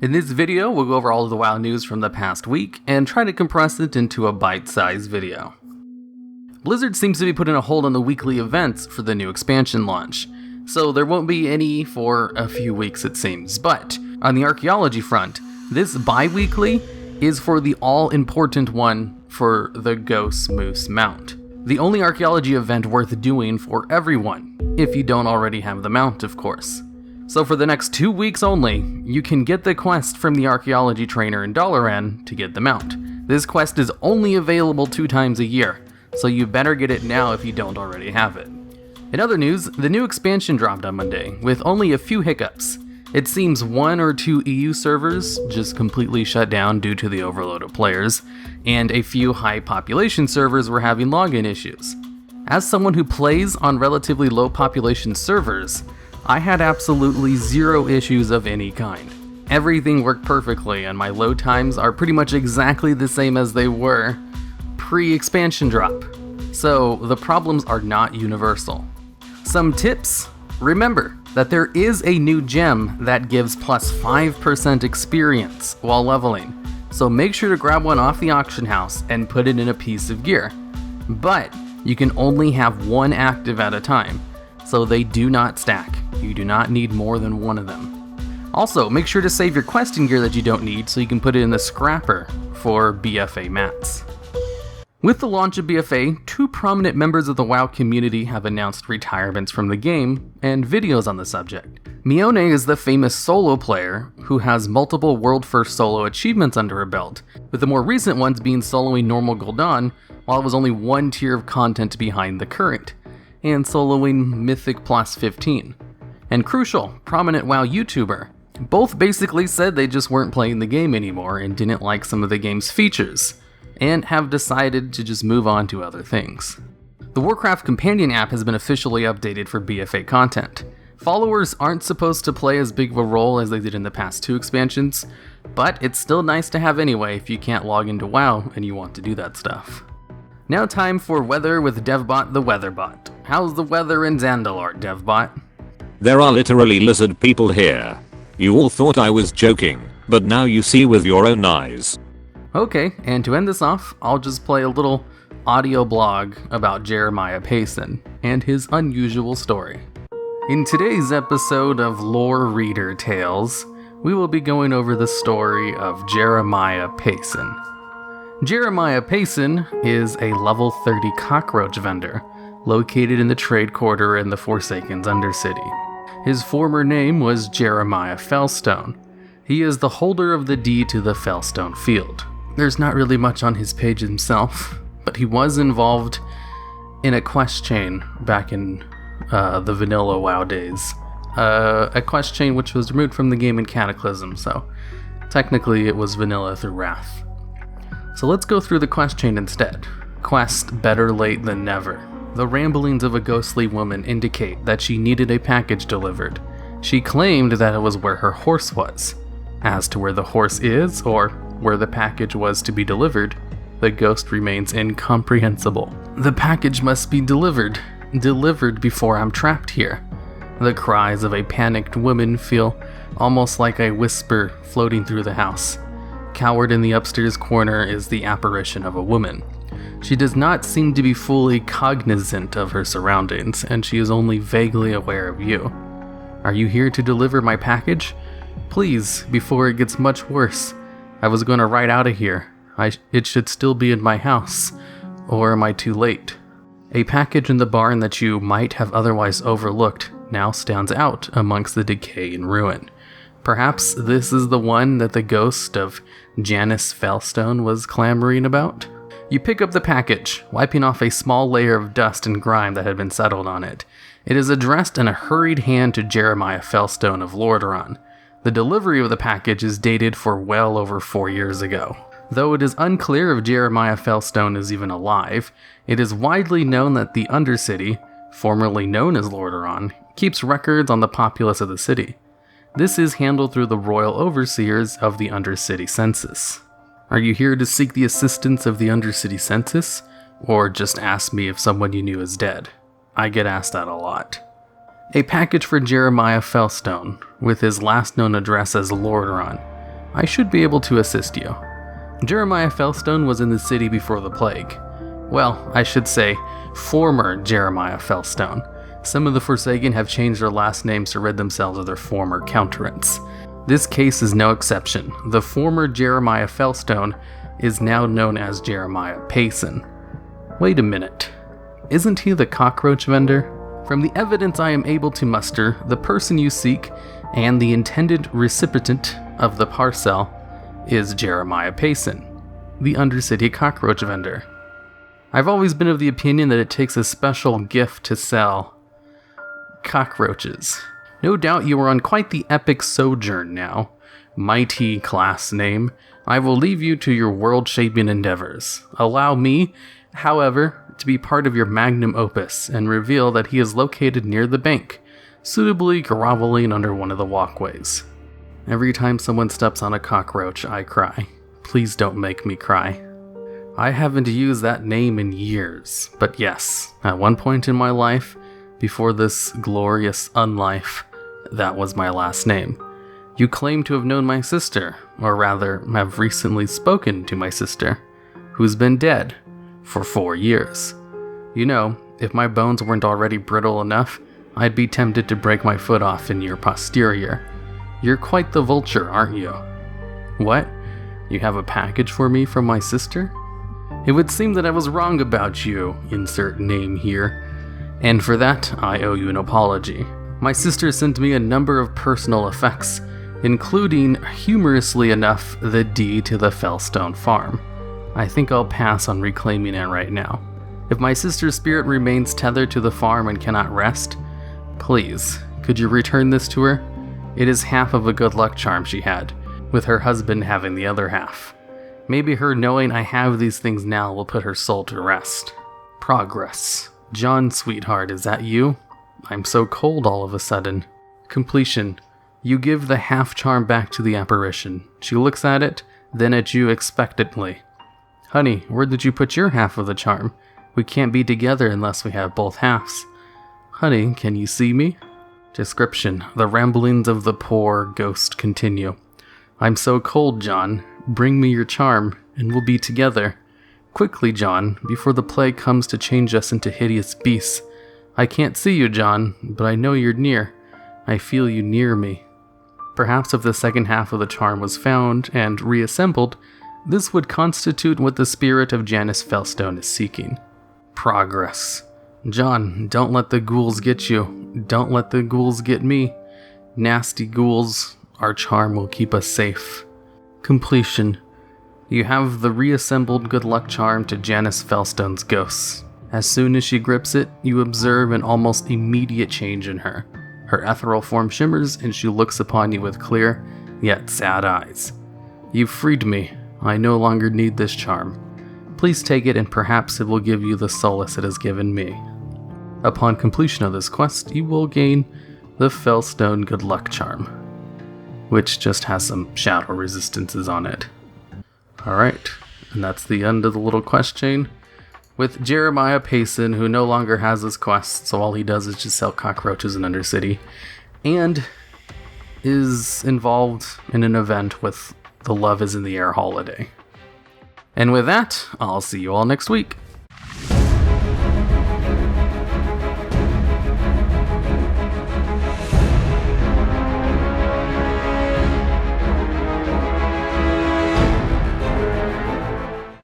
In this video, we'll go over all of the WoW news from the past week and try to compress it into a bite-sized video. Blizzard seems to be putting a hold on the weekly events for the new expansion launch, so there won't be any for a few weeks it seems. But on the Archeology front, this bi-weekly is for the all-important one for the Ghost Moose mount. The only Archeology event worth doing for everyone, if you don't already have the mount, of course. So for the next 2 weeks only, you can get the quest from the Archeology trainer in $N to get the mount. This quest is only available 2 times a year, so you better get it now if you don't already have it. In other news, the new expansion dropped on Monday, with only a few hiccups. It seems 1 or 2 EU servers just completely shut down due to the overload of players, and a few high population servers were having login issues. As someone who plays on relatively low population servers, I had absolutely 0 issues of any kind. Everything worked perfectly, and my load times are pretty much exactly the same as they were pre-expansion drop. So the problems are not universal. Some tips: remember that there is a new gem that gives plus 5% experience while leveling, so make sure to grab one off the auction house and put it in a piece of gear. But you can only have 1 active at a time, so they do not stack. You do not need more than 1 of them. Also, make sure to save your questing gear that you don't need so you can put it in the scrapper for BfA mats. With the launch of BfA, 2 prominent members of the WoW community have announced retirements from the game and videos on the subject. Mione is the famous solo player who has multiple world-first solo achievements under her belt, with the more recent ones being soloing normal Gul'dan, while it was only 1 tier of content behind the current, and soloing Mythic Plus 15. And Krucial, prominent WoW YouTuber. Both basically said they just weren't playing the game anymore and didn't like some of the game's features, and have decided to just move on to other things. The Warcraft Companion App has been officially updated for BfA content. Followers aren't supposed to play as big of a role as they did in the past 2 expansions, but it's still nice to have anyway if you can't log into WoW and you want to do that stuff. Now time for weather with DevBot the Weatherbot. How's the weather in Zandalart, DevBot? There are literally lizard people here. You all thought I was joking, but now you see with your own eyes. Okay, and to end this off, I'll just play a little audio blog about Jeremiah Payson and his unusual story. In today's episode of Lore Reader Tales, we will be going over the story of Jeremiah Payson. Jeremiah Payson is a level 30 cockroach vendor located in the trade quarter in the Forsaken's Undercity. His former name was Jeremiah Fellstone. He is the holder of the deed to the Fellstone Field. There's not really much on his page himself, but he was involved in a quest chain back in the vanilla WoW days. A quest chain which was removed from the game in Cataclysm, so technically it was vanilla through Wrath. So let's go through the quest chain instead. Quest Better Late Than Never. The ramblings of a ghostly woman indicate that she needed a package delivered. She claimed that it was where her horse was. As to where the horse is, or where the package was to be delivered, the ghost remains incomprehensible. The package must be delivered before I'm trapped here. The cries of a panicked woman feel almost like a whisper floating through the house. Cowered in the upstairs corner is the apparition of a woman. She does not seem to be fully cognizant of her surroundings, and she is only vaguely aware of you. Are you here to deliver my package? Please, before it gets much worse. I was going to ride out of here. It should still be in my house. Or am I too late? A package in the barn that you might have otherwise overlooked now stands out amongst the decay and ruin. Perhaps this is the one that the ghost of Janice Fellstone was clamoring about? You pick up the package, wiping off a small layer of dust and grime that had been settled on it. It is addressed in a hurried hand to Jeremiah Fellstone of Lordaeron. The delivery of the package is dated for well over 4 years ago. Though it is unclear if Jeremiah Fellstone is even alive, it is widely known that the Undercity, formerly known as Lordaeron, keeps records on the populace of the city. This is handled through the royal overseers of the Undercity census. Are you here to seek the assistance of the Undercity census, or just ask me if someone you knew is dead? I get asked that a lot. A package for Jeremiah Fellstone, with his last known address as Lordaeron. I should be able to assist you. Jeremiah Fellstone was in the city before the plague. Well, I should say, former Jeremiah Fellstone. Some of the Forsaken have changed their last names to rid themselves of their former counterants. This case is no exception. The former Jeremiah Fellstone is now known as Jeremiah Payson. Wait a minute. Isn't he the cockroach vendor? From the evidence I am able to muster, the person you seek and the intended recipient of the parcel is Jeremiah Payson, the Undercity cockroach vendor. I've always been of the opinion that it takes a special gift to sell cockroaches. No doubt you are on quite the epic sojourn now. Mighty class name. I will leave you to your world-shaping endeavors. Allow me, however, to be part of your magnum opus and reveal that he is located near the bank, suitably groveling under one of the walkways. Every time someone steps on a cockroach, I cry. Please don't make me cry. I haven't used that name in years, but yes, at one point in my life, before this glorious unlife, that was my last name. You claim to have known my sister, or rather, have recently spoken to my sister, who's been dead for 4 years. You know, if my bones weren't already brittle enough, I'd be tempted to break my foot off in your posterior. You're quite the vulture, aren't you? What? You have a package for me from my sister? It would seem that I was wrong about you, insert name here, and for that, I owe you an apology. My sister sent me a number of personal effects, including, humorously enough, the deed to the Fellstone farm. I think I'll pass on reclaiming it right now. If my sister's spirit remains tethered to the farm and cannot rest, please, could you return this to her? It is half of a good luck charm she had, with her husband having the other half. Maybe her knowing I have these things now will put her soul to rest. Progress. John, sweetheart, is that you? I'm so cold all of a sudden. Completion. You give the half charm back to the apparition. She looks at it, then at you expectantly. Honey, where did you put your half of the charm? We can't be together unless we have both halves. Honey, can you see me? Description. The ramblings of the poor ghost continue. I'm so cold, John. Bring me your charm, and we'll be together. Quickly, John, before the plague comes to change us into hideous beasts. I can't see you, John, but I know you're near. I feel you near me. Perhaps if the second half of the charm was found and reassembled, this would constitute what the spirit of Janice Fellstone is seeking. Progress. John, don't let the ghouls get you. Don't let the ghouls get me. Nasty ghouls, our charm will keep us safe. Completion. You have the reassembled good luck charm to Janice Fellstone's ghosts. As soon as she grips it, you observe an almost immediate change in her. Her ethereal form shimmers and she looks upon you with clear, yet sad eyes. You've freed me. I no longer need this charm. Please take it and perhaps it will give you the solace it has given me. Upon completion of this quest, you will gain the Fellstone Good Luck Charm, which just has some shadow resistances on it. Alright, and that's the end of the little quest chain. With Jeremiah Payson, who no longer has his quest, so all he does is just sell cockroaches in Undercity, and is involved in an event with the Love is in the Air holiday. And with that, I'll see you all next week.